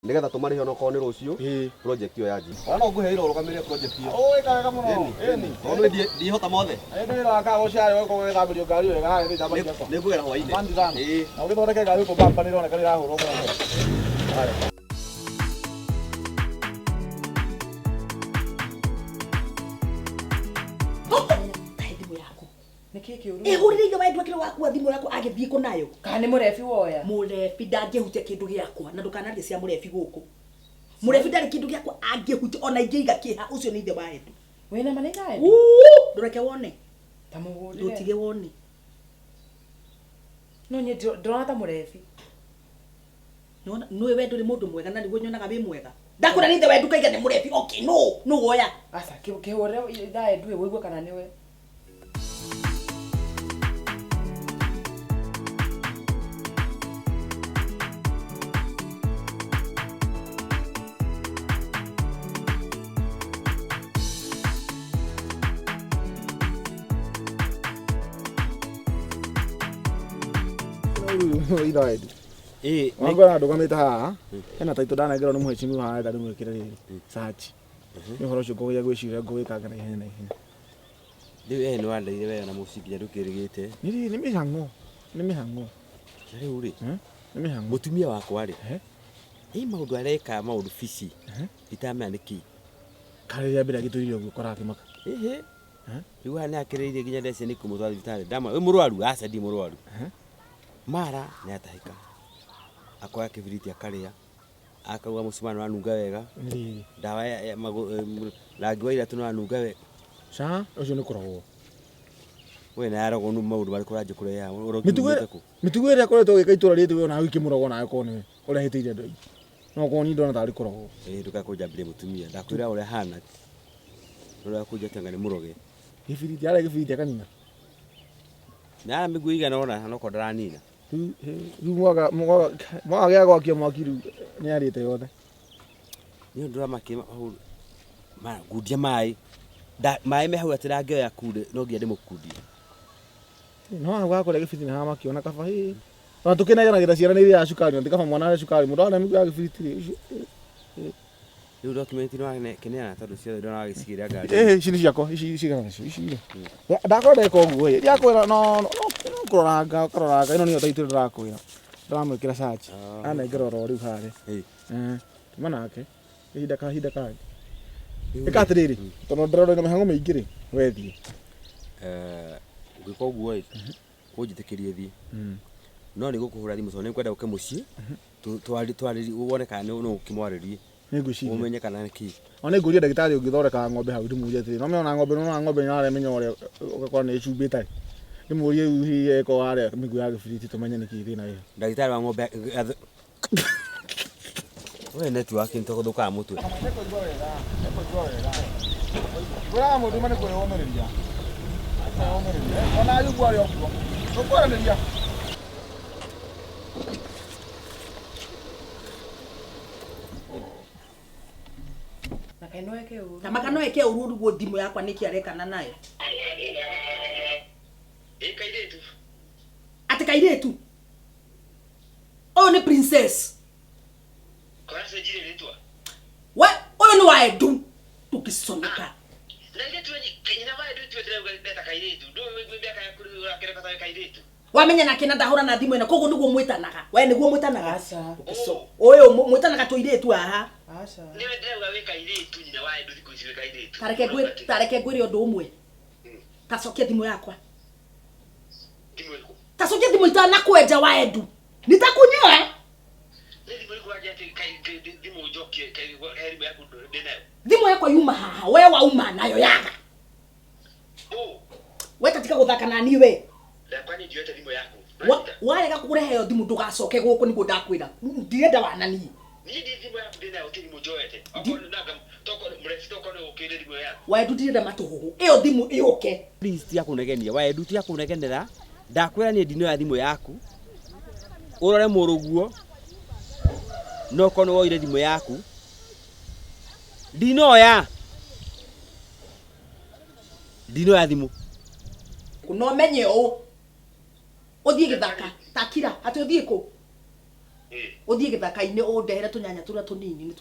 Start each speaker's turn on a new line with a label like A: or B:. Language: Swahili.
A: nigetha tumari hono ko ni rucio project yo yaji no nguheira urugamire project yo
B: oi kaga muno
A: no ndi hota mothe
B: ndi raka uciare ko guthambirio ngari wega haha ndi thamba
A: ciakwa ni ngwira hwaini
B: bandi sana na ugithondeke ngari ko bamba ni rona kali rahurwo muno
C: Hurire Wa Edu akira waku thimu yako agithie ko nayo
D: kana ni murefi woya
C: murefi ndangĩhutia kindu giakwa na ndukanarie cia murefi guku murefi ndari kindu giakwa angĩhutia ona ingĩiga kĩha ucio nĩ ithe Wa Edu
D: wena manega
C: ndureke wone
D: tamugurire
C: ndutige wone
D: no nye ndona ta murefi
C: nona nwe wedu ni mundu mwega na niguo nyonaga wi mwega ndakura ni ithe Wa Edu kaiga ni murefi okay no woya
D: asa kihore Wa Edu wigua kana niwe
B: Wa Edu ngona ndugamite haha hena taito ndanagirwo ni muhecimu haha ndari mwikire riri search ni horo cio ngoya gwiciria ngwikanga na ihenya
A: riu ni wandeire wega na mucikinya ndukirigite
B: ni mihango
A: riu ri
B: ni mihango
A: mutumia wakwa ri maundu areka maundu fici itamenya niki
B: kare ya mbere gituririo gukora akimaka
A: riu hani akiriire ginya ndece ni kumutwara thibitari ndama we murwaru aca ndi murwaru mara ni atahika akoya kibiriti akaria akauga mucumani wanunga wega ndawa ya rangi wa iratu wanunga wega
B: ca ucio ni kuragwo
A: we na yarago nu maundu bari kuraje kureya
B: mitugo ira koretwo gikaitura ritu we na wiki muragwo na ko ni urehitiire andu aingi no ko ni ndona tari kuragwo
A: nduka kujambire mutumia ndakwira ure hana ura kuja tangani muroge
B: gibiriti akanina
A: na miguu igana ona hano ko ndaranina
B: riu mwaga gya gwakia mwaki riu ni arite yothe
A: ni ndura makima ma gudia mai me hau atira ngioya kude no ngia ndimukudie
B: no agwa kore gibiriti na makiona kaba na tukenagira gira ciara ni iria cukari ndika kaba mwana cukari mundu ana miguu ya gibiriti
A: riu document no ane kenea tondu cio ndona agicigira ngari
B: ici ni ciako ici cigana ici ndakora ko nguo ya kwira no kuroranga ino niyo taito ndirakwira ndamwikira search ana ngiroro riu hare manake ihinda kage ikatiriri tono ndororo na mihango mingi ri wethie
A: ngiko guo kunjitikirie thie no ni gukuhura thimu so ni kwenda uke mucii twari wone kana no ukimwaririe
B: niguciria
A: umenye kana niki
B: ona nguria ndagitari ungithoreka ng'ombe hau ndimuje atiri no meona ng'ombe no aremenya uria ugakora ni icumbite ndimurie hihi eko are miguu ya gibiriti tumenye niki thina iyo
A: ndagitari wa ng'ombe we network ntogothuka mutwe
B: bora mundu mane ko yomereria ona ayugwa ryo tukwaranĩria
C: Tamakano eke ururu go thimu yakwa niki arekana nayo
E: kairetu
C: ati kairetu ni princess
E: kwa se jire letwa
C: we oyo ni Wa Edu tukisomeka
E: na ile tu kenya Wa Edu tu ndio beta kairetu ndo mbia kaya kuri akira kata kairetu
C: wamenya na kina ndahura na thimu ina kogo niguo mwitanaga we niguo mwitanaga
D: asa
C: oyo mwitanaga tuiretu aha
D: asa
E: niwe ndio we kairetu nyina Wa Edu thikuziwe kairetu
C: tareke gwire undu umwe tacokia thimu yakwa tacokia thimu itana kwenja Wa Edu nitakunyoa thimu yakwa yuma haha we wauma nayo yaga we katika guthaka na niwe
E: kwani ndio thimu yako
C: warega kurehe thimu ndugacoke guku niguo ndakwira ndirenda wanani
E: ni thimu yako ndina ukiri mujoete naga toko mrefi toko no ukiri thimu yako
C: Wa Edu ndirenda matuhu iyo thimu iuke
A: please ya kunegenia Wa Edu ya kunegenera ndakwira ni ndino ya thimu yaku urore muruguo no kono woire thimu yaku dino ya thimu
C: kuno menye o othie githaka takira ati othie ko uthie githaka-ini undehere tunyanya turia tunini